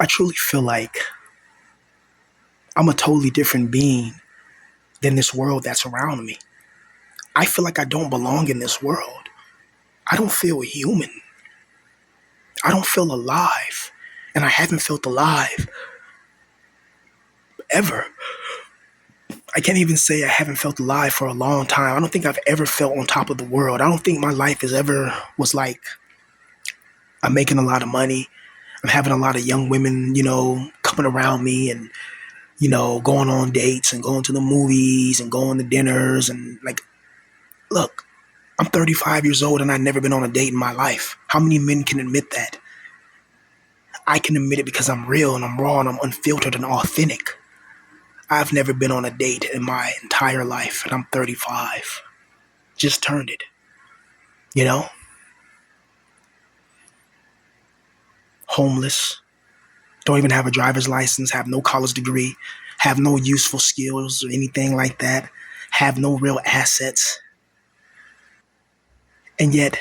I truly feel like I'm a totally different being than this world that's around me. I feel like I don't belong in this world. I don't feel human. I don't feel alive. And I haven't felt alive ever. I can't even say I haven't felt alive for a long time. I don't think I've ever felt on top of the world. I don't think my life has ever was like I'm making a lot of money. I'm having a lot of young women, coming around me and, going on dates and going to the movies and going to dinners and like, look, I'm 35 years old and I've never been on a date in my life. How many men can admit that? I can admit it because I'm real and I'm raw and I'm unfiltered and authentic. I've never been on a date in my entire life and I'm 35. Just turned it, you know? Homeless, don't even have a driver's license, have no college degree, have no useful skills or anything like that, have no real assets. And yet,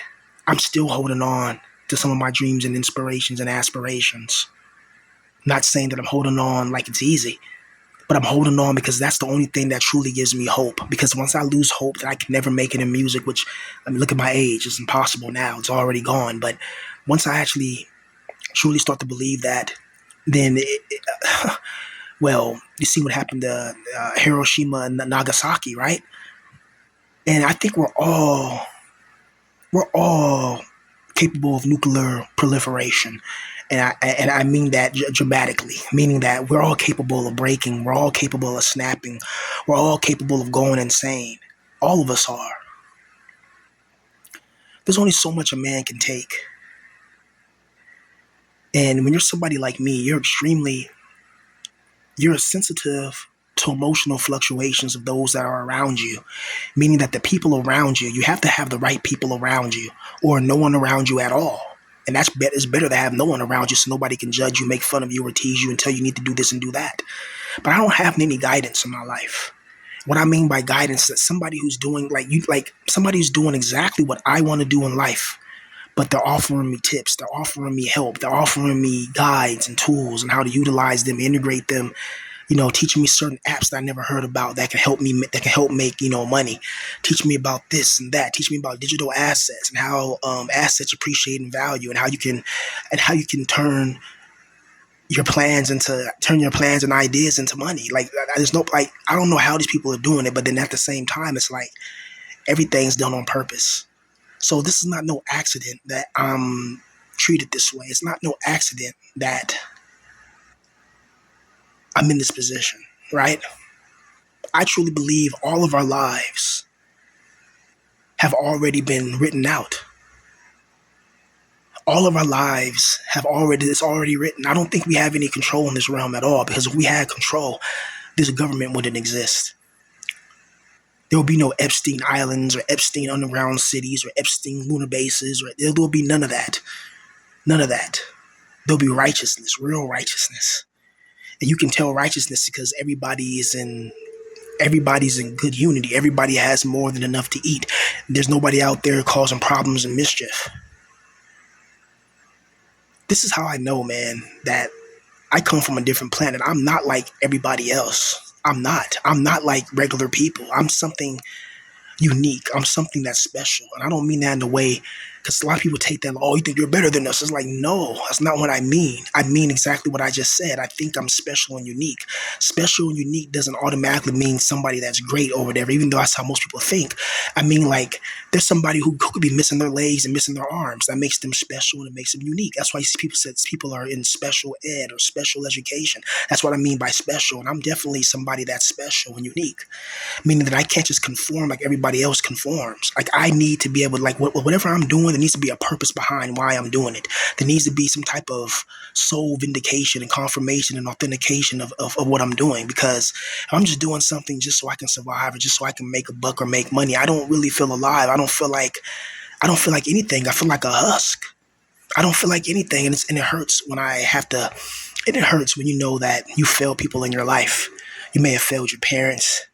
I'm still holding on to some of my dreams and inspirations and aspirations. Not saying that I'm holding on like it's easy, but I'm holding on because that's the only thing that truly gives me hope. Because once I lose hope that I can never make it in music, which, I mean, look at my age, it's impossible now, it's already gone. But once I actually truly start to believe that, then, well, you see what happened to Hiroshima and Nagasaki, right? And I think we're all capable of nuclear proliferation. And I mean that dramatically, meaning that we're all capable of breaking, we're all capable of snapping, we're all capable of going insane. All of us are. There's only so much a man can take. And when you're somebody like me, you're sensitive to emotional fluctuations of those that are around you, meaning that the people around you, you have to have the right people around you or no one around you at all. And it's better to have no one around you so nobody can judge you, make fun of you, or tease you and tell you need to do this and do that. But I don't have any guidance in my life. What I mean by guidance is somebody who's doing somebody who's doing exactly what I want to do in life, but they're offering me tips, they're offering me help, they're offering me guides and tools and how to utilize them, integrate them, teaching me certain apps that I never heard about that can help me, that can help make, money. Teach me about this and that. Teach me about digital assets and how assets appreciate in value and how you can turn your plans and ideas into money. Like I don't know how these people are doing it, but then at the same time, it's like everything's done on purpose. So this is not no accident that I'm treated this way. It's not no accident that I'm in this position, right? I truly believe all of our lives have already been written out. All of our lives it's already written. I don't think we have any control in this realm at all, because if we had control, this government wouldn't exist. There will be no Epstein Islands or Epstein underground cities or Epstein lunar bases, or there will be none of that. None of that. There'll be righteousness, real righteousness. And you can tell righteousness because everybody's in good unity. Everybody has more than enough to eat. There's nobody out there causing problems and mischief. This is how I know, man, that I come from a different planet. I'm not like everybody else. I'm not like regular people. I'm something unique. I'm something that's special. And I don't mean that in a way, because a lot of people take that, oh, you think you're better than us. It's like, no, that's not what I mean. I mean exactly what I just said. I think I'm special and unique. Special and unique doesn't automatically mean somebody that's great or whatever, even though that's how most people think. I mean, like, there's somebody who could be missing their legs and missing their arms. That makes them special and it makes them unique. That's why people are in special ed or special education. That's what I mean by special. And I'm definitely somebody that's special and unique, meaning that I can't just conform like everybody else conforms. Like, I need to be able to, like, whatever I'm doing, there needs to be a purpose behind why I'm doing it. There needs to be some type of soul vindication and confirmation and authentication of what I'm doing, because if I'm just doing something just so I can survive or just so I can make a buck or make money, I don't really feel alive. I don't feel like anything. I feel like a husk. I don't feel like anything. And it hurts when it hurts when you know that you fail people in your life. You may have failed your parents.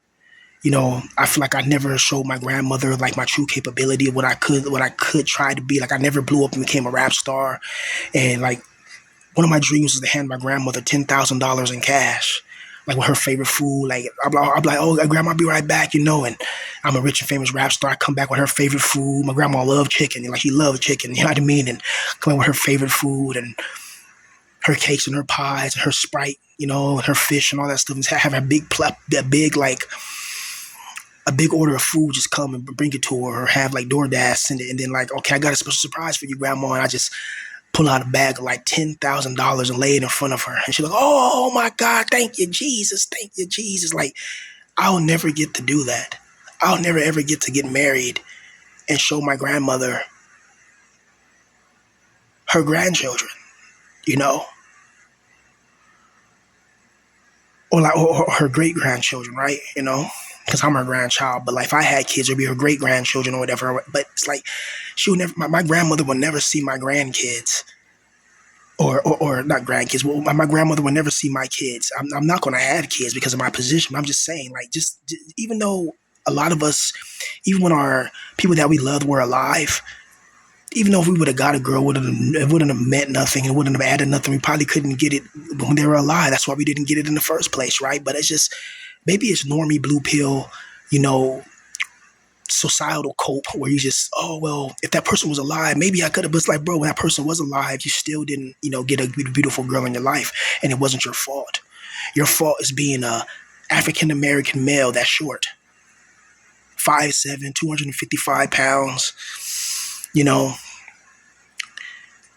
I feel like I never showed my grandmother like my true capability of what I could try to be. Like, I never blew up and became a rap star. And like, One of my dreams was to hand my grandmother $10,000 in cash, like with her favorite food. Like I'm like, oh, grandma, I'll be right back, you know. And I'm a rich and famous rap star. I come back with her favorite food. My grandma loved chicken, like she loved chicken, you know what I mean? And come back with her favorite food and her cakes and her pies and her Sprite, you know, and her fish and all that stuff. And have a big a big order of food just come and bring it to her, or have like DoorDash send it, and then like, okay, I got a special surprise for you, grandma, and I just pull out a bag of like $10,000 and lay it in front of her. And she's like, oh my God, thank you, Jesus. Thank you, Jesus. Like, I'll never get to do that. I'll never ever get to get married and show my grandmother her grandchildren, you know, or like or her great grandchildren, right? You know, because I'm her grandchild. But like, if I had kids, it'd be her great grandchildren or whatever. But it's like, she would never. My grandmother would never see my grandkids. Or not grandkids. Well, my grandmother would never see my kids. I'm not going to have kids because of my position. I'm just saying, like, just even though a lot of us, even when our people that we loved were alive, even though if we would have got a girl, it wouldn't have meant nothing. It wouldn't have added nothing. We probably couldn't get it when they were alive. That's why we didn't get it in the first place, right? But it's just, maybe it's normie blue pill, you know, societal cope where you just, oh, well, if that person was alive, maybe I could have. But it's like, bro, when that person was alive, you still didn't, you know, get a beautiful girl in your life, and it wasn't your fault. Your fault is being a African American male that's short, 5'7", 255 pounds. You know,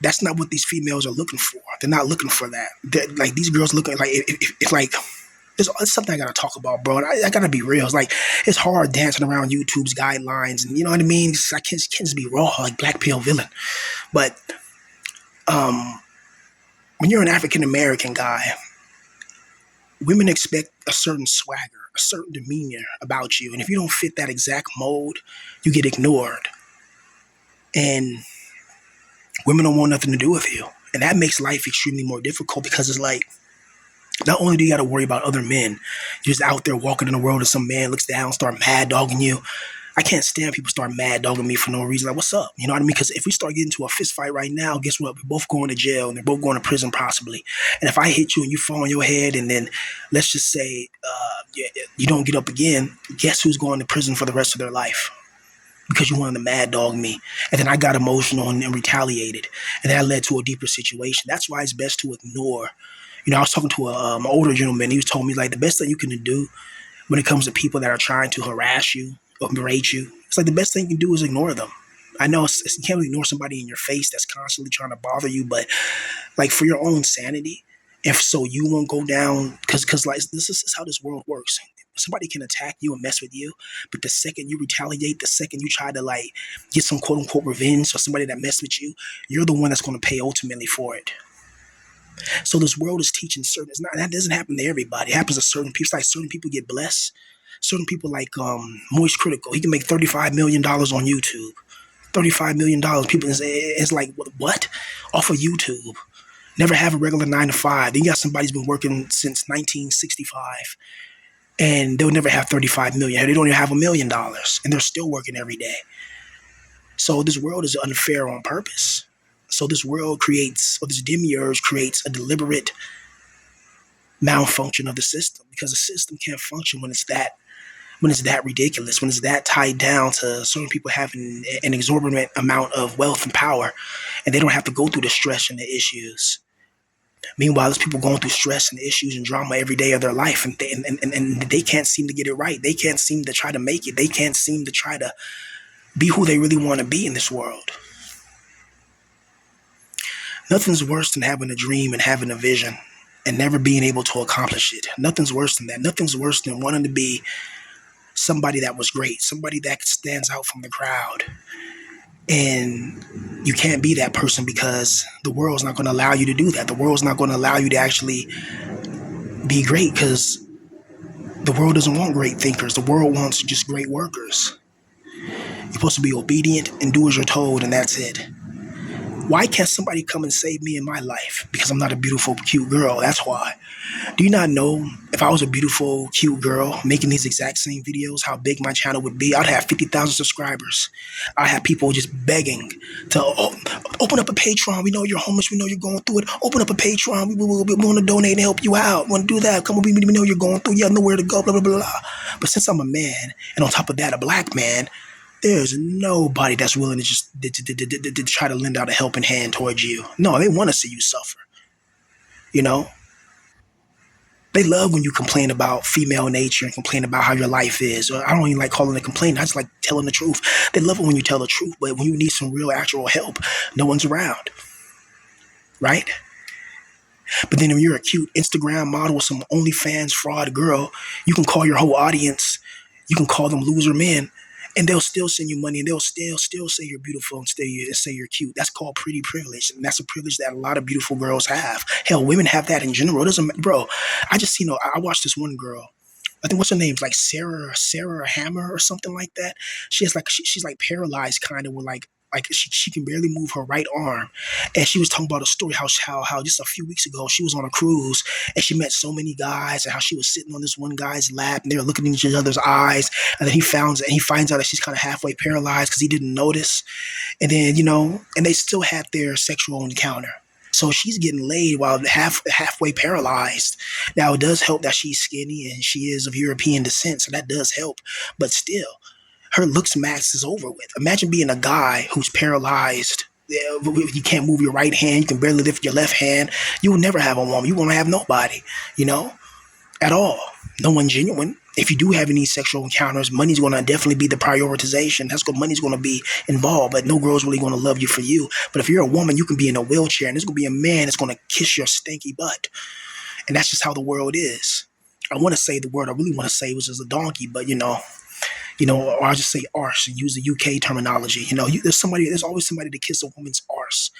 that's not what these females are looking for. They're not looking for that. Like, these girls looking like, if like, it's something I gotta talk about, bro. And I gotta be real. It's like, it's hard dancing around YouTube's guidelines, and you know what I mean. I can't just be raw like black pill villain. But when you're an African American guy, women expect a certain swagger, a certain demeanor about you, and if you don't fit that exact mold, you get ignored, and women don't want nothing to do with you, and that makes life extremely more difficult because it's like, not only do you got to worry about other men, you're just out there walking in the world and some man looks down, start mad dogging you. I can't stand people start mad dogging me for no reason. Like, what's up? You know what I mean? Because if we start getting into a fist fight right now, guess what? We're both going to jail, and they're both going to prison possibly. And if I hit you and you fall on your head, and then let's just say you don't get up again, guess who's going to prison for the rest of their life? Because you wanted to mad dog me. And then I got emotional and retaliated. And that led to a deeper situation. That's why it's best to ignore. You know, I was talking to an older gentleman. He was told me, like, the best thing you can do when it comes to people that are trying to harass you or berate you, it's like the best thing you can do is ignore them. I know you can't really ignore somebody in your face that's constantly trying to bother you, but like, for your own sanity, if so you won't go down, because like, this is how this world works. Somebody can attack you and mess with you, but the second you retaliate, the second you try to like get some quote unquote revenge or somebody that messed with you, you're the one that's going to pay ultimately for it. So this world is teaching certain. That doesn't happen to everybody. It happens to certain people. It's like certain people get blessed. Certain people like Moist Critical. He can make $35 million on YouTube. $35 million. People, it's like, what? Off of YouTube. Never have a regular 9 to 5. Then you got somebody who's been working since 1965, and they'll never have 35 million. They don't even have $1 million, and they're still working every day. So this world is unfair on purpose. So this world creates, or this demiurge creates, a deliberate malfunction of the system, because the system can't function when it's that ridiculous, when it's that tied down to certain people having an exorbitant amount of wealth and power, and they don't have to go through the stress and the issues. Meanwhile, there's people going through stress and issues and drama every day of their life, and they can't seem to get it right. They can't seem to try to make it. They can't seem to try to be who they really want to be in this world. Nothing's worse than having a dream and having a vision and never being able to accomplish it. Nothing's worse than that. Nothing's worse than wanting to be somebody that was great, somebody that stands out from the crowd. And you can't be that person because the world's not going to allow you to do that. The world's not going to allow you to actually be great, because the world doesn't want great thinkers. The world wants just great workers. You're supposed to be obedient and do as you're told, and that's it. Why can't somebody come and save me in my life? Because I'm not a beautiful, cute girl. That's why. Do you not know if I was a beautiful, cute girl making these exact same videos, how big my channel would be? I'd have 50,000 subscribers. I have people just begging to open up a Patreon. We know you're homeless. We know you're going through it. Open up a Patreon. We want to donate and help you out. We want to do that. Come on, we know you're going through. You have nowhere to go, blah, blah, blah, blah. But since I'm a man, and on top of that, a black man, there's nobody that's willing to just to try to lend out a helping hand towards you. No, they want to see you suffer. You know, they love when you complain about female nature and complain about how your life is. Or I don't even like calling it complaining. I just like telling the truth. They love it when you tell the truth, but when you need some real actual help, no one's around, right? But then if you're a cute Instagram model with some OnlyFans fraud girl, you can call your whole audience, you can call them loser men, and they'll still send you money and they'll still say you're beautiful and say you're cute. That's called pretty privilege. And that's a privilege that a lot of beautiful girls have. Hell, women have that in general. It doesn't, bro. I just, I watched this one girl. I think what's her name? Like Sarah Hammer or something like that. She has like she's like paralyzed kind of with like she can barely move her right arm, and she was talking about a story how just a few weeks ago she was on a cruise and she met so many guys and how she was sitting on this one guy's lap and they were looking in each other's eyes, and then he finds out that she's kind of halfway paralyzed because he didn't notice, and then and they still had their sexual encounter. So she's getting laid while halfway paralyzed. Now it does help that she's skinny and she is of European descent, so that does help. But still, her looks max is over with. Imagine being a guy who's paralyzed. You can't move your right hand. You can barely lift your left hand. You will never have a woman. You won't have nobody, at all. No one genuine. If you do have any sexual encounters, money's going to definitely be the prioritization. That's what money's going to be involved, but no girl's really going to love you for you. But if you're a woman, you can be in a wheelchair and there's going to be a man that's going to kiss your stinky butt. And that's just how the world is. I want to say the word I really want to say was just a donkey, but or I'll just say arse and use the UK terminology. There's always somebody to kiss a woman's arse.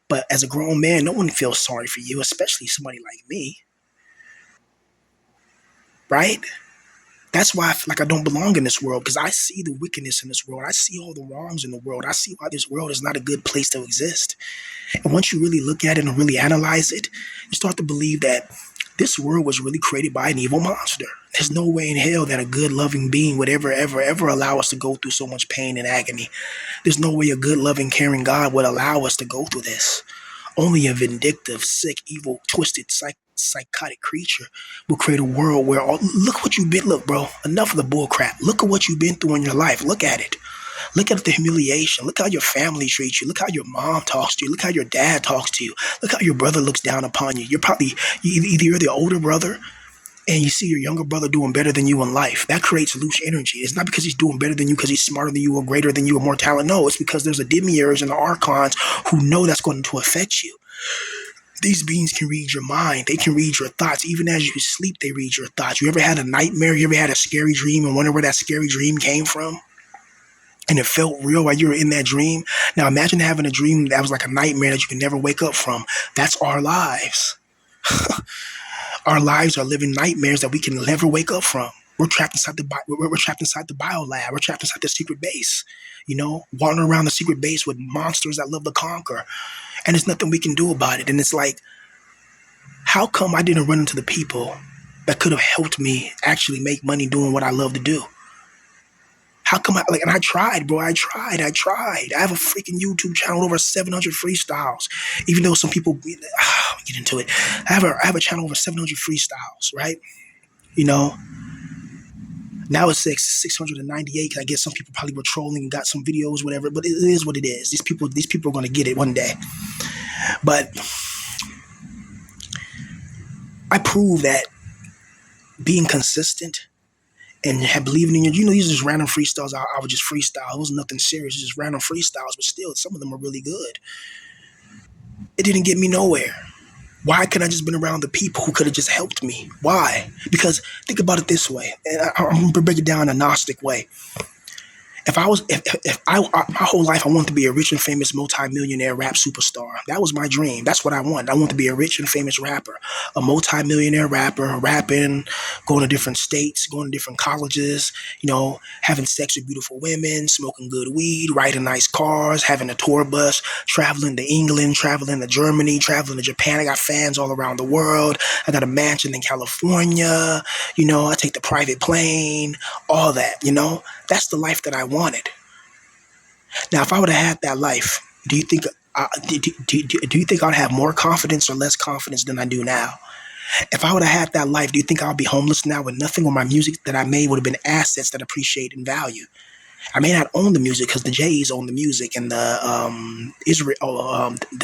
But as a grown man, no one feels sorry for you, especially somebody like me, right? That's why I feel like I don't belong in this world, because I see the wickedness in this world. I see all the wrongs in the world. I see why this world is not a good place to exist. And once you really look at it and really analyze it, you start to believe that this world was really created by an evil monster. There's no way in hell that a good, loving being would ever allow us to go through so much pain and agony. There's no way a good, loving, caring God would allow us to go through this. Only a vindictive, sick, evil, twisted, psychotic creature will create a world where look what you've been. Look, bro, enough of the bull crap. Look at what you've been through in your life. Look at it. Look at the humiliation. Look how your family treats you. Look how your mom talks to you. Look how your dad talks to you. Look how your brother looks down upon you. Either you're the older brother and you see your younger brother doing better than you in life. That creates loose energy. It's not because he's doing better than you because he's smarter than you or greater than you or more talented. No, it's because there's a demiurge and the archons who know that's going to affect you. These beings can read your mind. They can read your thoughts. Even as you sleep, they read your thoughts. You ever had a nightmare? You ever had a scary dream and wonder where that scary dream came from? And it felt real while you were in that dream? Now imagine having a dream that was like a nightmare that you can never wake up from. That's our lives. Our lives are living nightmares that we can never wake up from. We're trapped inside we're trapped inside the bio lab. We're trapped inside the secret base. Wandering around the secret base with monsters that love to conquer. And there's nothing we can do about it. And it's like, how come I didn't run into the people that could have helped me actually make money doing what I love to do? How come and I tried, bro. I tried. I have a freaking YouTube channel with over 700 freestyles. Even though some people, get into it. I have a channel over 700 freestyles, right? Now it's 698 because I guess some people probably were trolling and got some videos, whatever. But it is what it is. These people are going to get it one day. But I prove that being consistent and believing in these are just random freestyles. I would just freestyle. It was nothing serious. It was just random freestyles, but still, some of them are really good. It didn't get me nowhere. Why couldn't I just been around the people who could have just helped me? Why? Because think about it this way, and I'm going to break it down in a Gnostic way. If I was, if I, my whole life I wanted to be a rich and famous multi-millionaire rap superstar. That was my dream. That's what I wanted. I wanted to be a rich and famous rapper, a multi-millionaire rapper, rapping, going to different states, going to different colleges, having sex with beautiful women, smoking good weed, riding nice cars, having a tour bus, traveling to England, traveling to Germany, traveling to Japan. I got fans all around the world. I got a mansion in California. I take the private plane, all that. That's the life that I wanted. Now, if I would have had that life, do you think do you think I'd have more confidence or less confidence than I do now? If I would have had that life, do you think I'd be homeless now with nothing, or my music that I made would have been assets that appreciate in value? I may not own the music because the Jays own the music, and the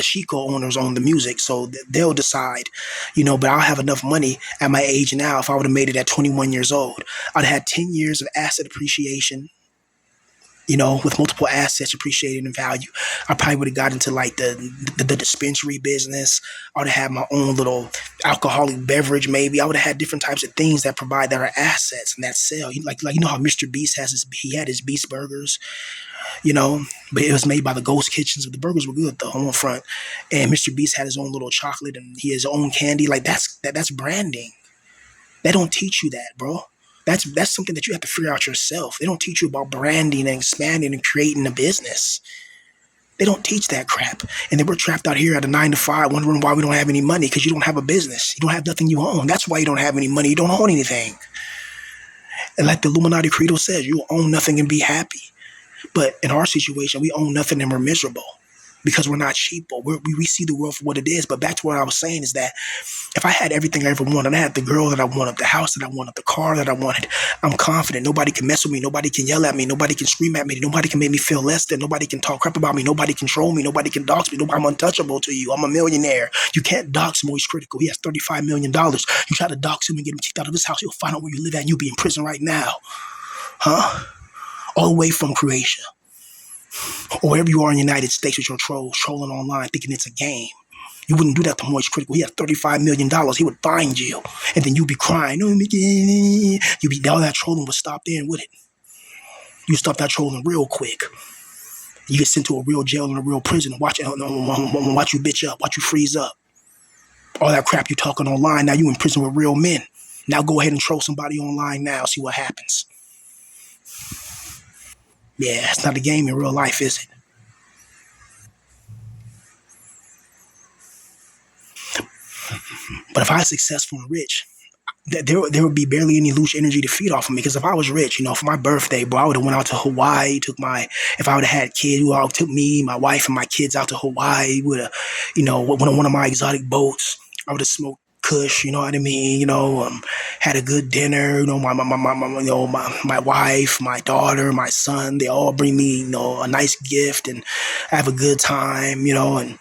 Chico owners own the music, so they'll decide, But I'll have enough money at my age now. If I would have made it at 21 years old, I'd had 10 years of asset appreciation, with multiple assets appreciating in value. I probably would have got into like the dispensary business. I would have had my own little alcoholic beverage. Maybe I would have had different types of things that are assets and that sell. How Mr. Beast he had his Beast burgers, but it was made by the Ghost Kitchens. The burgers were good though on the front, and Mr. Beast had his own little chocolate and he had his own candy. Like that's branding. They don't teach you that, bro. That's something that you have to figure out yourself. They don't teach you about branding and expanding and creating a business. They don't teach that crap. And then we're trapped out here at a 9 to 5 wondering why we don't have any money because you don't have a business. You don't have nothing you own. That's why you don't have any money. You don't own anything. And like the Illuminati Credo says, you own nothing and be happy. But in our situation, we own nothing and we're miserable because we're not sheeple. We see the world for what it is. But back to what I was saying is that if I had everything I ever wanted, I had the girl that I wanted, the house that I wanted, the car that I wanted, I'm confident. Nobody can mess with me. Nobody can yell at me. Nobody can scream at me. Nobody can make me feel less than. Nobody can talk crap about me. Nobody can troll me. Nobody can dox me. I'm untouchable to you. I'm a millionaire. You can't dox Moist Critical. He has $35 million. You try to dox him and get him kicked out of his house, you'll find out where you live at and you'll be in prison right now. Huh? All the way from Croatia. Or wherever you are in the United States with your trolls, trolling online, thinking it's a game. You wouldn't do that to Moist Critical. He had $35 million. He would find you. And then you'd be crying. Oh, all that trolling would stop then, would it? You stop that trolling real quick. You get sent to a real jail and a real prison. Watch you bitch up. Watch you freeze up. All that crap you talking online, now you in prison with real men. Now go ahead and troll somebody online now. See what happens. Yeah, it's not a game in real life, is it? But if I was successful and rich, there would be barely any loose energy to feed off of me. Because if I was rich, for my birthday, bro, I would have went out to Hawaii. If I would have had kids, I took me, my wife, and my kids out to Hawaii. Would have, went on one of my exotic boats. I would have smoked Kush, you know what I mean? Had a good dinner. My wife, my daughter, my son, they all bring me, a nice gift, and I have a good time, and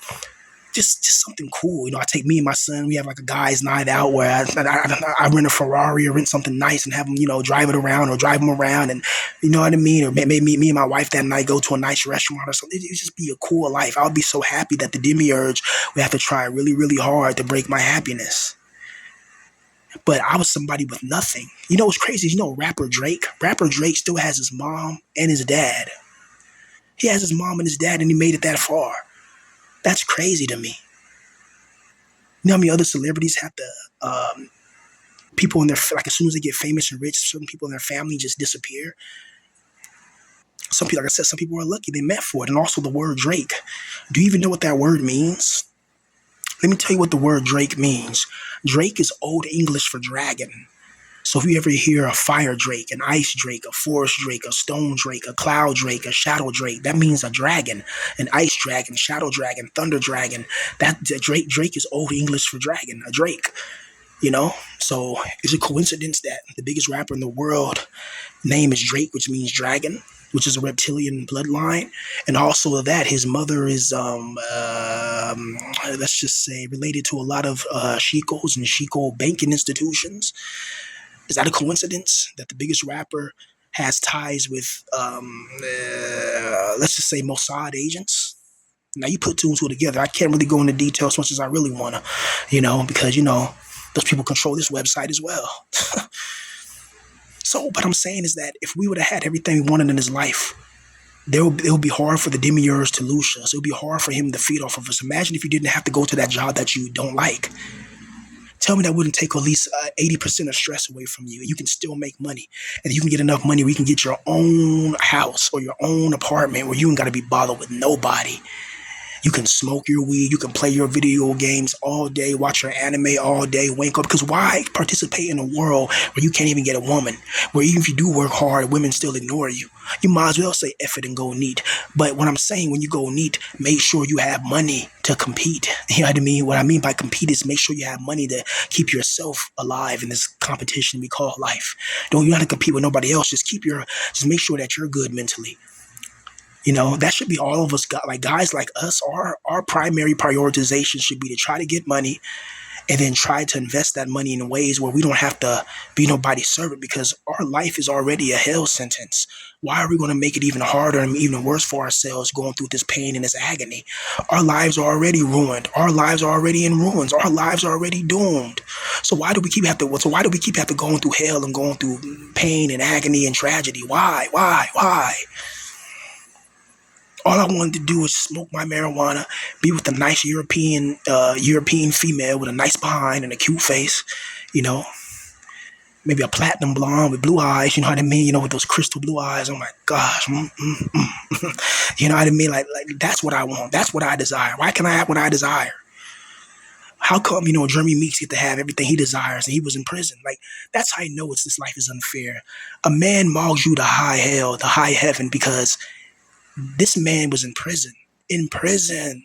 just something cool. I take me and my son, we have like a guy's night out where I rent a Ferrari or rent something nice and have him, drive it around or drive him around, and you know what I mean? Or maybe me and my wife that night go to a nice restaurant or something. It'd just be a cool life. I would be so happy that the demiurge would have to try really, really hard to break my happiness. But I was somebody with nothing. What's crazy is, rapper Drake? Rapper Drake still has his mom and his dad. He has his mom and his dad and he made it that far. That's crazy to me. You know how many other celebrities have to, people in their, like as soon as they get famous and rich, certain people in their family just disappear. Some people, like I said, some people are lucky, they met for it. And also the word Drake. Do you even know what that word means? Let me tell you what the word Drake means. Drake is Old English for dragon. So if you ever hear a fire drake, an ice drake, a forest drake, a stone drake, a cloud drake, a shadow drake, that means a dragon, an ice dragon, shadow dragon, thunder dragon. That Drake is Old English for dragon, a drake. So it's a coincidence that the biggest rapper in the world name is Drake, which means dragon, which is a reptilian bloodline, and also that his mother is let's just say related to a lot of sheikhs and sheikh banking institutions. Is that a coincidence that the biggest rapper has ties with, let's just say, Mossad agents? Now, you put two and two together. I can't really go into detail as much as I really want to, because, those people control this website as well. So, what I'm saying is that if we would have had everything we wanted in this life, it'll be hard for the demiurge to lose us. It'll be hard for him to feed off of us. Imagine if you didn't have to go to that job that you don't like. Tell me that wouldn't take at least 80% of stress away from you. You can still make money. And you can get enough money where you can get your own house or your own apartment where you ain't got to be bothered with nobody. You can smoke your weed. You can play your video games all day, watch your anime all day, wake up. Because why participate in a world where you can't even get a woman? Where even if you do work hard, women still ignore you. You might as well say F it and go neat. But what I'm saying, when you go neat, make sure you have money to compete. You know what I mean? What I mean by compete is make sure you have money to keep yourself alive in this competition we call life. Don't you have to compete with nobody else. Just make sure that you're good mentally. You know, that should be all of us, like guys like us. Our primary prioritization should be to try to get money and then try to invest that money in ways where we don't have to be nobody's servant, because our life is already a hell sentence. Why are we going to make it even harder and even worse for ourselves going through this pain and this agony? Our lives are already ruined. Our lives are already in ruins. Our lives are already doomed. So why do we keep have to going through hell and going through pain and agony and tragedy? Why? All I wanted to do was smoke my marijuana, be with a nice European female with a nice behind and a cute face, you know, maybe a platinum blonde with blue eyes, you know what I mean? You know, with those crystal blue eyes. Oh my gosh. You know what I mean? Like that's what I want. That's what I desire. Why can't I have what I desire? How come, Jeremy Meeks get to have everything he desires and he was in prison? Like, that's how I know this life is unfair. A man mogs you to high hell, to high heaven, because this man was in prison. In prison.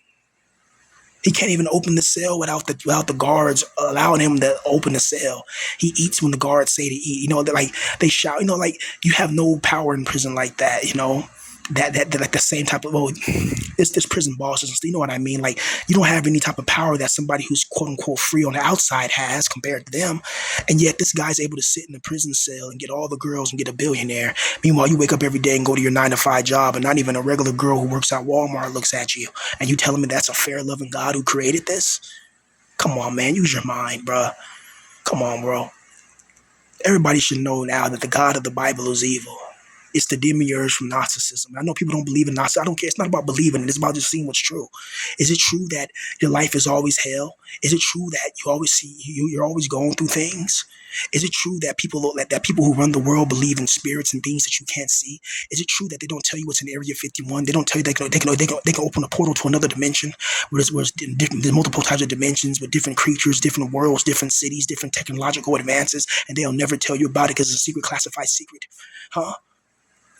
He can't even open the cell without the guards allowing him to open the cell. He eats when the guards say to eat. Like they shout. Like you have no power in prison like that. That like the same type of it's this prison bosses. You know what I mean? Like you don't have any type of power that somebody who's quote unquote free on the outside has compared to them, and yet this guy's able to sit in a prison cell and get all the girls and get a billionaire. Meanwhile, you wake up every day and go to your 9 to 5 job, and not even a regular girl who works at Walmart looks at you, and you telling me that's a fair, loving God who created this? Come on, man, use your mind, bro. Come on, bro. Everybody should know now that the God of the Bible is evil. It's the demiurge from Gnosticism. I know people don't believe in Gnosticism. I don't care. It's not about believing it. It's about just seeing what's true. Is it true that your life is always hell? Is it true that you're always going through things? Is it true that people who run the world believe in spirits and things that you can't see? Is it true that they don't tell you what's in Area 51? They don't tell you they can open a portal to another dimension where there's multiple types of dimensions with different creatures, different worlds, different cities, different technological advances, and they'll never tell you about it because it's a secret, classified secret, huh?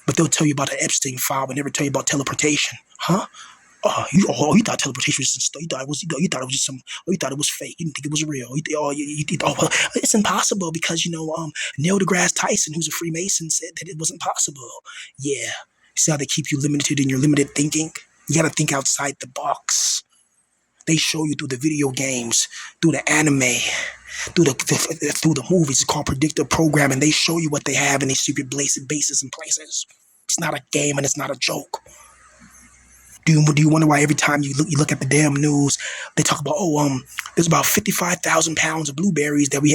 But they'll tell you about the Epstein file, but never tell you about teleportation, huh? You thought teleportation was just, you thought it was just some, you thought it was fake. You didn't think it was real. Well, it's impossible because Neil deGrasse Tyson, who's a Freemason, said that it wasn't possible. Yeah, see how they keep you limited in your limited thinking? You got to think outside the box. They show you through the video games, through the anime, through the movies. It's called predictive programming. They show you what they have in these secret bases and places. It's not a game and it's not a joke. Do you wonder why every time you look at the damn news, they talk about there's about 55,000 pounds of blueberries that we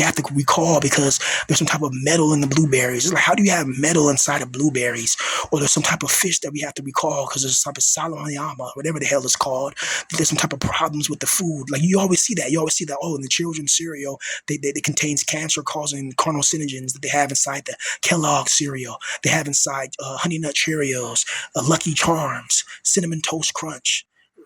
have to recall because there's some type of metal in the blueberries. It's like, how do you have metal inside of blueberries? Or there's some type of fish that we have to recall because there's some type of salmonella, whatever the hell it's called. There's some type of problems with the food. Like you always see that. In the children's cereal, they contains cancer-causing carcinogens that they have inside the Kellogg cereal. They have inside Honey Nut Cheerios, Lucky Charms, Cinnamon Toast Crunch,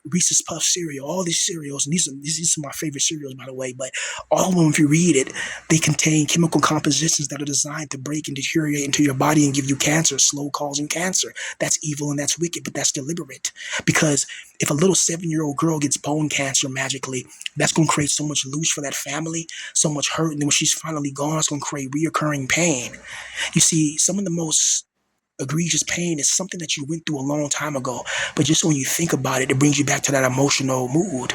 Reese's Puff cereal, all these cereals, and these are my favorite cereals, by the way, but all of them, if you read it, they contain chemical compositions that are designed to break and deteriorate into your body and give you cancer, slow causing cancer. That's evil and that's wicked, but that's deliberate. Because if a little 7-year-old girl gets bone cancer magically, that's going to create so much loss for that family, so much hurt, and then when she's finally gone, it's going to create reoccurring pain. You see, some of the most egregious pain is something that you went through a long time ago, but just when you think about it, it brings you back to that emotional mood,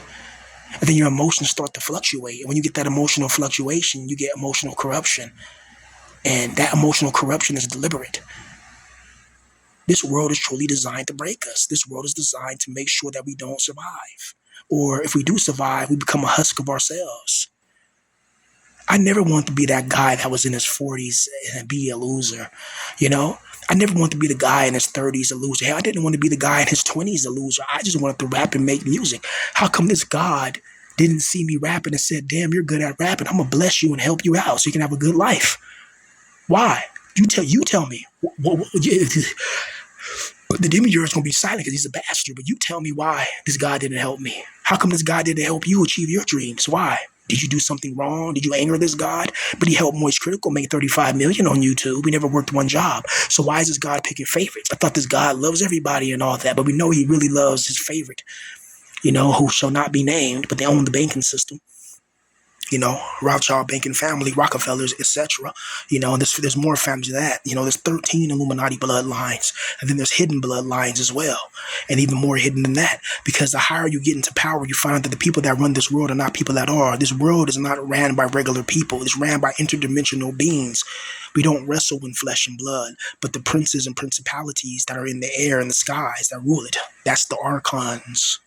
and then your emotions start to fluctuate, and when you get that emotional fluctuation, you get emotional corruption, and that emotional corruption is deliberate. This world is truly designed to break us. This world is designed to make sure that we don't survive, or if we do survive, we become a husk of ourselves. I never want to be that guy that was in his 40s and be a loser, I never wanted to be the guy in his 30s a loser. Hell, I didn't want to be the guy in his 20s a loser. I just wanted to rap and make music. How come this God didn't see me rapping and said, damn, you're good at rapping. I'm going to bless you and help you out so you can have a good life? Why? You tell me. The demiurge is going to be silent because he's a bastard, but you tell me why this God didn't help me. How come this God didn't help you achieve your dreams? Why? Did you do something wrong? Did you anger this God? But he helped Moist Critical make 35 million on YouTube. We never worked one job. So why is this God picking favorites? I thought this God loves everybody and all that, but we know he really loves his favorite, who shall not be named, but they own the banking system. Rothschild banking family, Rockefellers, etc. And there's more families than that. There's 13 Illuminati bloodlines, and then there's hidden bloodlines as well, and even more hidden than that. Because the higher you get into power, you find that the people that run this world are not people that are. This world is not ran by regular people. It's ran by interdimensional beings. We don't wrestle in flesh and blood, but the princes and principalities that are in the air and the skies that rule it. That's the archons.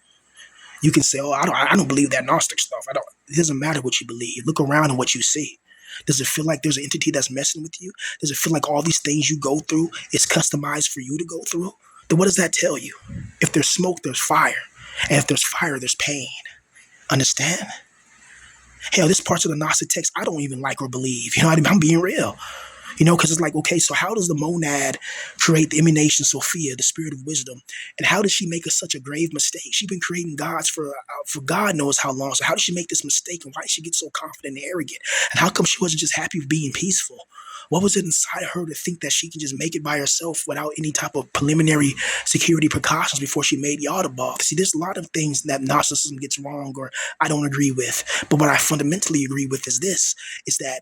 You can say, "Oh, I don't believe that Gnostic stuff. I don't." It doesn't matter what you believe. Look around and what you see. Does it feel like there's an entity that's messing with you? Does it feel like all these things you go through is customized for you to go through? Then what does that tell you? If there's smoke, there's fire, and if there's fire, there's pain. Understand? Hell, there's parts of the Gnostic text I don't even like or believe. You know what I mean? I'm being real. Because it's like, okay, so how does the monad create the emanation Sophia, the spirit of wisdom? And how did she make such a grave mistake? She's been creating gods for God knows how long. So how did she make this mistake? And why did she get so confident and arrogant? And how come she wasn't just happy with being peaceful? What was it inside of her to think that she can just make it by herself without any type of preliminary security precautions before she made Yaldabaoth? See, there's a lot of things that Gnosticism gets wrong or I don't agree with. But what I fundamentally agree with is this, is that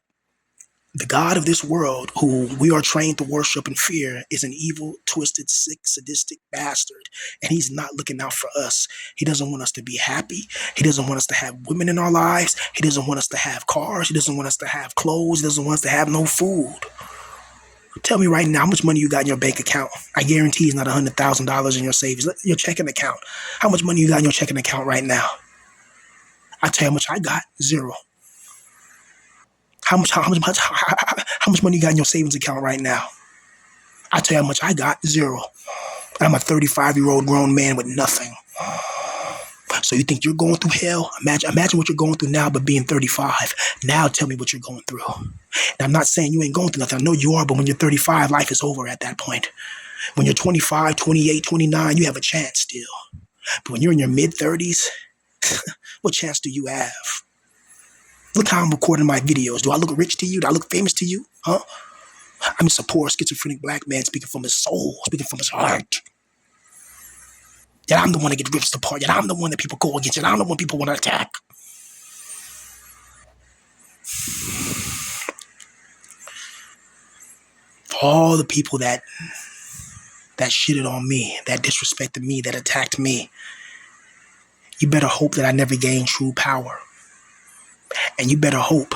the God of this world, who we are trained to worship and fear, is an evil, twisted, sick, sadistic bastard. And he's not looking out for us. He doesn't want us to be happy. He doesn't want us to have women in our lives. He doesn't want us to have cars. He doesn't want us to have clothes. He doesn't want us to have no food. Tell me right now, how much money you got in your bank account? I guarantee it's not $100,000 in your savings, your checking account. How much money you got in your checking account right now? I tell you how much I got. Zero. How much money you got in your savings account right now? I tell you how much I got. Zero. I'm a 35-year-old grown man with nothing. So you think you're going through hell? Imagine what you're going through now, but being 35. Now tell me what you're going through. Now, I'm not saying you ain't going through nothing. I know you are, but when you're 35, life is over at that point. When you're 25, 28, 29, you have a chance still. But when you're in your mid-30s, what chance do you have? Look how I'm recording my videos. Do I look rich to you? Do I look famous to you? Huh? I'm just a poor schizophrenic black man speaking from his soul, speaking from his heart. Yet I'm the one that gets ripped apart. Yet I'm the one that people go against. Yet I'm the one people want to attack. For all the people that shitted on me, that disrespected me, that attacked me, you better hope that I never gain true power. And you better hope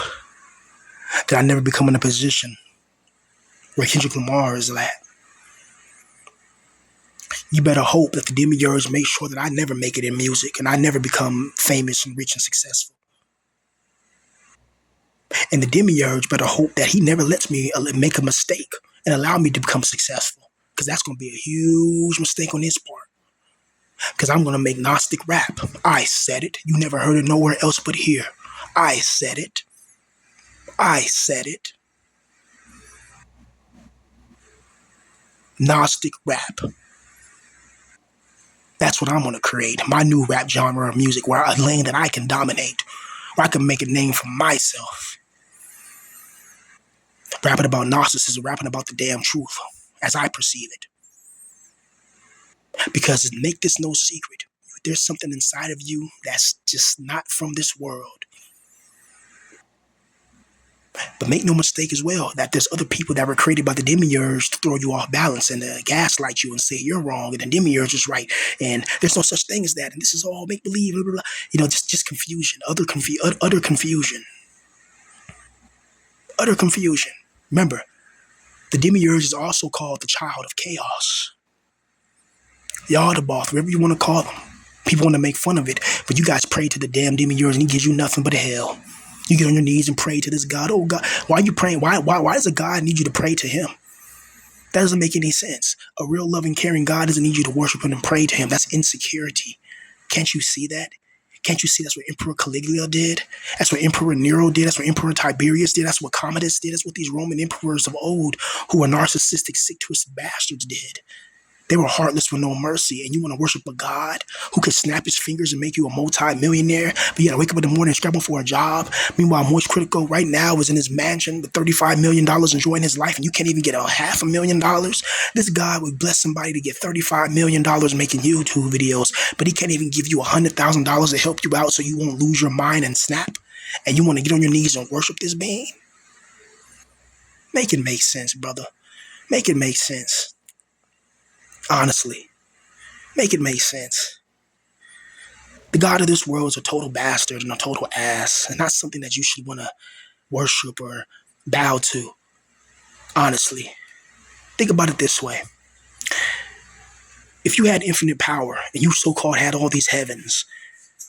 that I never become in a position where Kendrick Lamar is at. You better hope that the demiurge make sure that I never make it in music and I never become famous and rich and successful. And the demiurge better hope that he never lets me make a mistake and allow me to become successful. Because that's going to be a huge mistake on his part. Because I'm going to make Gnostic rap. I said it. You never heard it nowhere else but here. I said it. I said it. Gnostic rap. That's what I'm going to create. My new rap genre of music, where a lane that I can dominate, where I can make a name for myself. Rapping about Gnosticism, rapping about the damn truth, as I perceive it. Because make this no secret, there's something inside of you that's just not from this world. But make no mistake as well that there's other people that were created by the demiurge to throw you off balance and gaslight you and say you're wrong and the demiurge is right. And there's no such thing as that. And this is all make believe, blah, blah, blah. Just confusion, utter confusion. Utter confusion. Remember, the demiurge is also called the child of chaos. Yaldabaoth, whatever you want to call them. People want to make fun of it, but you guys pray to the damn demiurge and he gives you nothing but hell. You get on your knees and pray to this God. Oh God, why are you praying? Why does a God need you to pray to him? That doesn't make any sense. A real loving, caring God doesn't need you to worship him and pray to him. That's insecurity. Can't you see that? Can't you see that's what Emperor Caligula did? That's what Emperor Nero did. That's what Emperor Tiberius did. That's what Commodus did. That's what these Roman emperors of old, who were narcissistic, sick, twisted bastards, did. They were heartless with no mercy. And you want to worship a God who could snap his fingers and make you a multi-millionaire, but you got to wake up in the morning and scramble for a job. Meanwhile, Moist Critical right now is in his mansion with $35 million enjoying his life, and you can't even get a $500,000. This God would bless somebody to get $35 million making YouTube videos, but he can't even give you $100,000 to help you out so you won't lose your mind and snap. And you want to get on your knees and worship this being? Make it make sense, brother. Make it make sense. Honestly. Make it make sense. The God of this world is a total bastard and a total ass, and not something that you should want to worship or bow to. Honestly. Think about it this way. If you had infinite power and you so-called had all these heavens,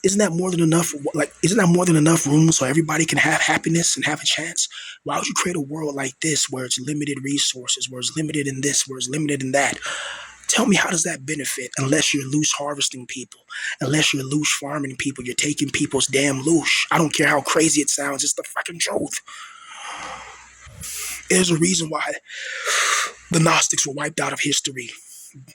isn't that more than enough? Isn't that more than enough room so everybody can have happiness and have a chance? Why would you create a world like this where it's limited resources, where it's limited in this, where it's limited in that? Tell me, how does that benefit unless you're loose harvesting people, unless you're loose farming people, you're taking people's damn loose. I don't care how crazy it sounds, it's the fucking truth. There's a reason why the Gnostics were wiped out of history.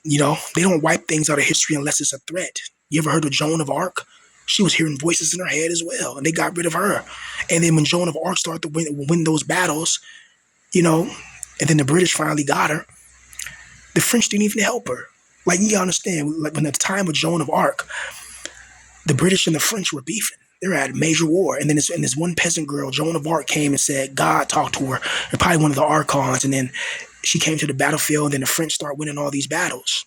You know, they don't wipe things out of history unless it's a threat. You ever heard of Joan of Arc? She was hearing voices in her head as well, and they got rid of her. And then when Joan of Arc started to win those battles, you know, and then the British finally got her, the French didn't even help her. Like, you understand, like when at the time of Joan of Arc, the British and the French were beefing. They were at a major war. And then this one peasant girl, Joan of Arc, came and said God talked to her, and probably one of the archons. And then she came to the battlefield, and then the French started winning all these battles.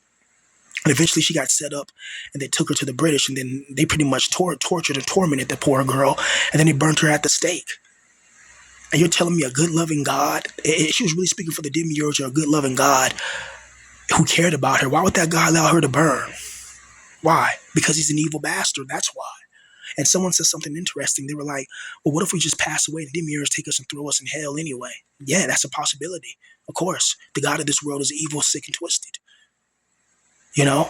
And eventually she got set up, and they took her to the British, and then they pretty much tortured and tormented the poor girl, and then they burnt her at the stake. And you're telling me a good, loving God, she was really speaking for the demiurge, or a good, loving God who cared about her. Why would that God allow her to burn? Why? Because he's an evil bastard. That's why. And someone said something interesting. They were like, well, what if we just pass away and the demiurge take us and throw us in hell anyway? Yeah, that's a possibility. Of course. The God of this world is evil, sick, and twisted. You know?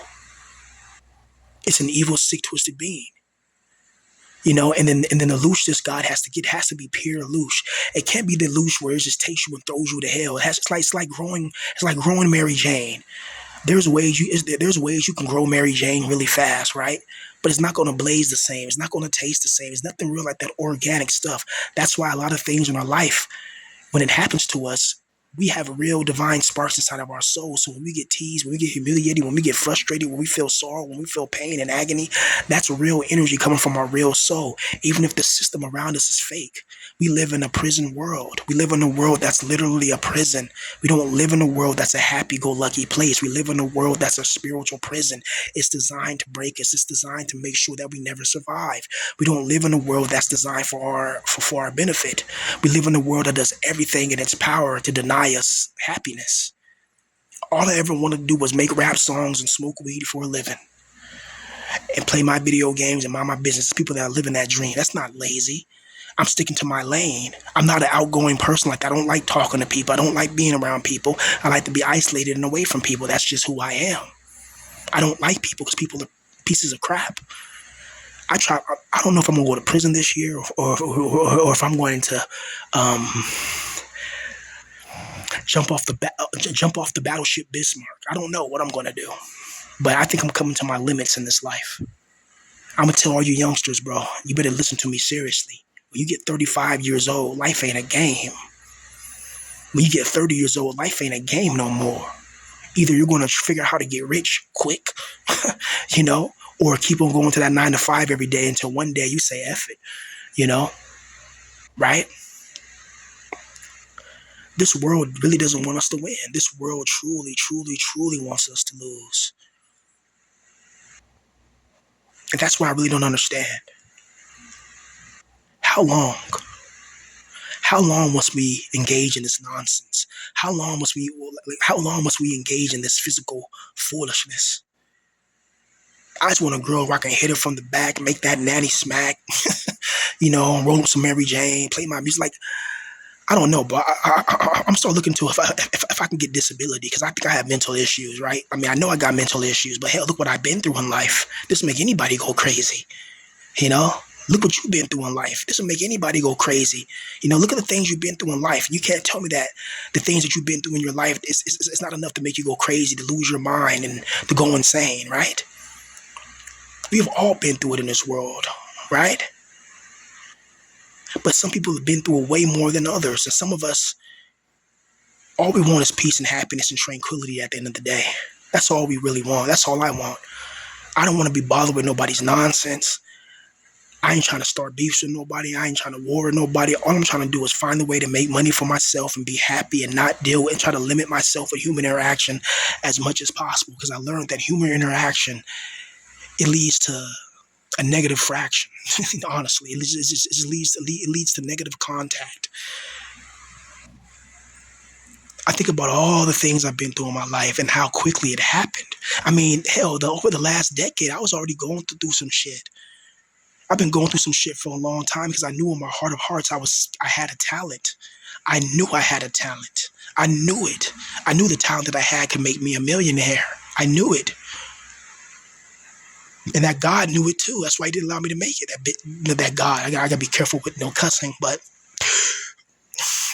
It's an evil, sick, twisted being. You know, and then the louche this God has to be pure louche. It can't be the louche where it just takes you and throws you to hell. It's like growing Mary Jane. There's ways you can grow Mary Jane really fast, right? But it's not going to blaze the same. It's not going to taste the same. It's nothing real like that organic stuff. That's why a lot of things in our life, when it happens to us, we have real divine sparks inside of our soul. So when we get teased, when we get humiliated, when we get frustrated, when we feel sorrow, when we feel pain and agony, that's real energy coming from our real soul. Even if the system around us is fake, we live in a prison world. We live in a world that's literally a prison. We don't live in a world that's a happy-go-lucky place. We live in a world that's a spiritual prison. It's designed to break us. It's designed to make sure that we never survive. We don't live in a world that's designed for our benefit. We live in a world that does everything in its power to deny us happiness. All I ever wanted to do was make rap songs and smoke weed for a living and play my video games and mind my business. People that are living that dream. That's not lazy. I'm sticking to my lane. I'm not an outgoing person like that. I don't like talking to people. I don't like being around people. I like to be isolated and away from people. That's just who I am. I don't like people because people are pieces of crap. I don't know if I'm going to go to prison this year or if I'm going to jump off the battleship Bismarck. I don't know what I'm going to do. But I think I'm coming to my limits in this life. I'm going to tell all you youngsters, bro, you better listen to me seriously. When you get 35 years old, life ain't a game. When you get 30 years old, life ain't a game no more. Either you're going to figure out how to get rich quick, you know, or keep on going to that 9 to 5 every day until one day you say F it, you know, right? This world really doesn't want us to win. This world truly, truly, truly wants us to lose. And that's why I really don't understand. How long? How long must we engage in this nonsense? How long must we engage in this physical foolishness? I just want a girl where I can hit her from the back, make that nanny smack, you know, roll up some Mary Jane, play my music. Like, I don't know, but I'm still looking to if I can get disability, because I think I have mental issues, right? I mean, I know I got mental issues, but hell, look what I've been through in life. This will make anybody go crazy, you know? Look what you've been through in life. This will make anybody go crazy. You know, look at the things you've been through in life. You can't tell me that the things that you've been through in your life is not enough to make you go crazy, to lose your mind, and to go insane, right? We've all been through it in this world, right? But some people have been through it way more than others. And some of us, all we want is peace and happiness and tranquility at the end of the day. That's all we really want. That's all I want. I don't want to be bothered with nobody's nonsense. I ain't trying to start beefs with nobody. I ain't trying to war with nobody. All I'm trying to do is find a way to make money for myself and be happy and not deal with and try to limit myself with human interaction as much as possible, because I learned that human interaction, it leads to a negative fraction. Honestly, it leads to negative contact. I think about all the things I've been through in my life and how quickly it happened. I mean, hell, over the last decade, I was already going through some shit. I've been going through some shit for a long time because I knew in my heart of hearts I had a talent. I knew I had a talent. I knew it. I knew the talent that I had could make me a millionaire. I knew it. And that God knew it too. That's why he didn't allow me to make it. That God, I gotta be careful with no cussing, but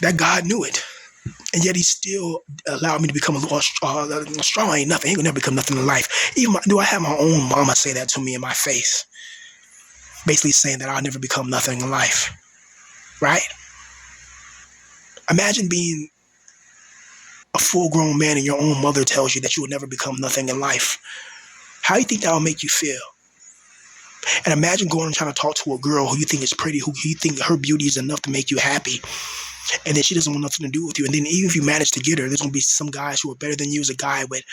that God knew it. And yet he still allowed me to become a little strong. Ain't nothing. He gonna never become nothing in life. Do I have my own mama say that to me in my face? Basically saying that I'll never become nothing in life. Right? Imagine being a full-grown man and your own mother tells you that you will never become nothing in life. How do you think that will make you feel? And imagine going and trying to talk to a girl who you think is pretty, who you think her beauty is enough to make you happy, and then she doesn't want nothing to do with you. And then even if you manage to get her, there's going to be some guys who are better than you. As a guy with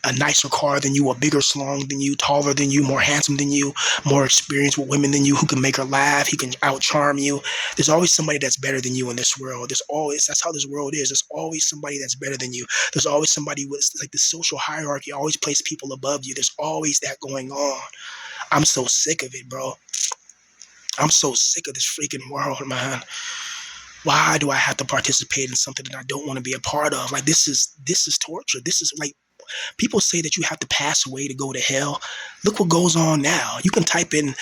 a nicer car than you, a bigger slung than you, taller than you, more handsome than you, more experienced with women than you, who can make her laugh, he can out-charm you. There's always somebody that's better than you in this world. That's how this world is. There's always somebody that's better than you. There's always somebody with, like, the social hierarchy always places people above you. There's always that going on. I'm so sick of it, bro. I'm so sick of this freaking world, man. Why do I have to participate in something that I don't want to be a part of? Like, this is torture. This is like, people say that you have to pass away to go to hell. Look what goes on now. You can type in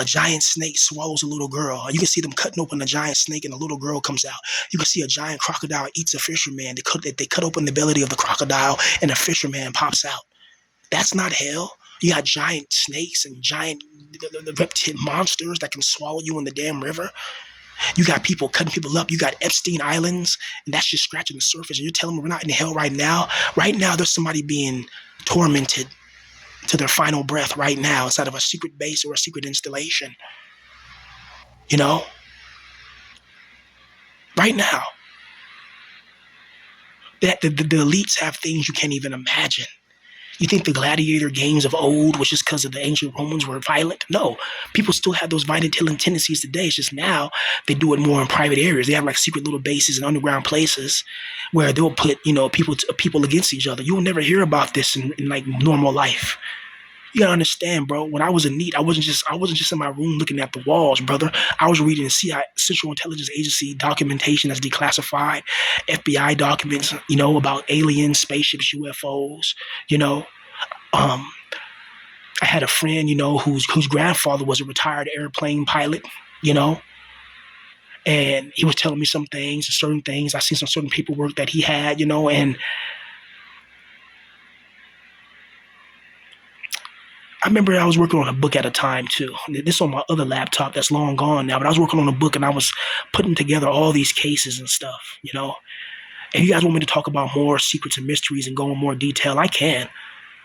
giant snake swallows a little girl. You can see them cutting open a giant snake and a little girl comes out. You can see a giant crocodile eats a fisherman. They cut open the belly of the crocodile and a fisherman pops out. That's not hell. You got giant snakes and giant reptile monsters that can swallow you in the damn river. You got people cutting people up. You got Epstein Islands, and that's just scratching the surface. And you're telling me we're not in hell right now? Right now, there's somebody being tormented to their final breath right now inside of a secret base or a secret installation. You know? Right now. The elites have things you can't even imagine. You think the gladiator games of old was just because of the ancient Romans were violent? No. People still have those violent tendencies today. It's just now they do it more in private areas. They have like secret little bases and underground places where they'll put, people against each other. You will never hear about this in like normal life. You gotta understand, bro. When I was in NEAT, I wasn't just in my room looking at the walls, brother. I was reading CIA, Central Intelligence Agency documentation that's declassified, FBI documents, about aliens, spaceships, UFOs. I had a friend, whose grandfather was a retired airplane pilot, and he was telling me some things, certain things. I seen some certain paperwork that he had, and I remember I was working on a book at a time too. This on my other laptop that's long gone now, but I was working on a book and I was putting together all these cases and stuff, And you guys want me to talk about more secrets and mysteries and go in more detail, I can.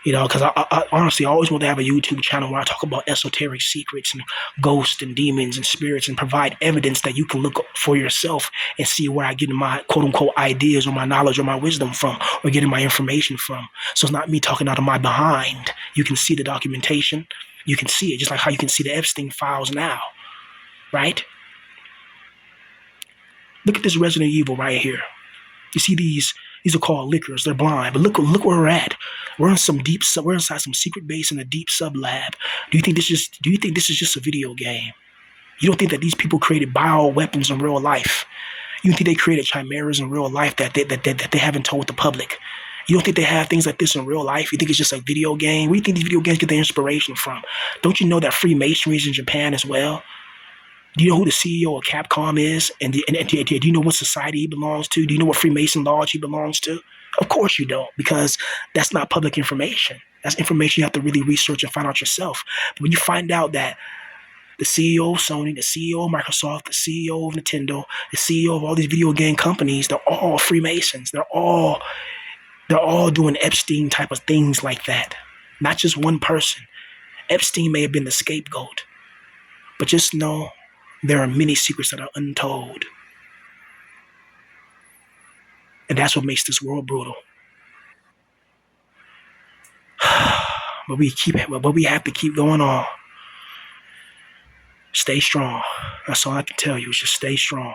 Because I honestly, I always want to have a YouTube channel where I talk about esoteric secrets and ghosts and demons and spirits and provide evidence that you can look for yourself and see where I get my quote-unquote ideas or my knowledge or my wisdom from or getting my information from. So it's not me talking out of my behind. You can see the documentation. You can see it just like how you can see the Epstein files now, right? Look at this Resident Evil right here. You see these are called liquors. They're blind. But look where we're at. We're inside some secret base in a deep sub lab. Do you think this is just a video game? You don't think that these people created bio weapons in real life? You think they created chimeras in real life that they haven't told the public? You don't think they have things like this in real life? You think it's just a video game? Where do you think these video games get their inspiration from? Don't you know that Freemasonry is in Japan as well? Do you know who the CEO of Capcom is? And do you know what society he belongs to? Do you know what Freemason lodge he belongs to? Of course you don't, because that's not public information. That's information you have to really research and find out yourself. But when you find out that the CEO of Sony, the CEO of Microsoft, the CEO of Nintendo, the CEO of all these video game companies, they're all Freemasons. They're all doing Epstein type of things like that. Not just one person. Epstein may have been the scapegoat, but just know there are many secrets that are untold. And that's what makes this world brutal. But we have to keep going on. Stay strong. That's all I can tell you is just stay strong.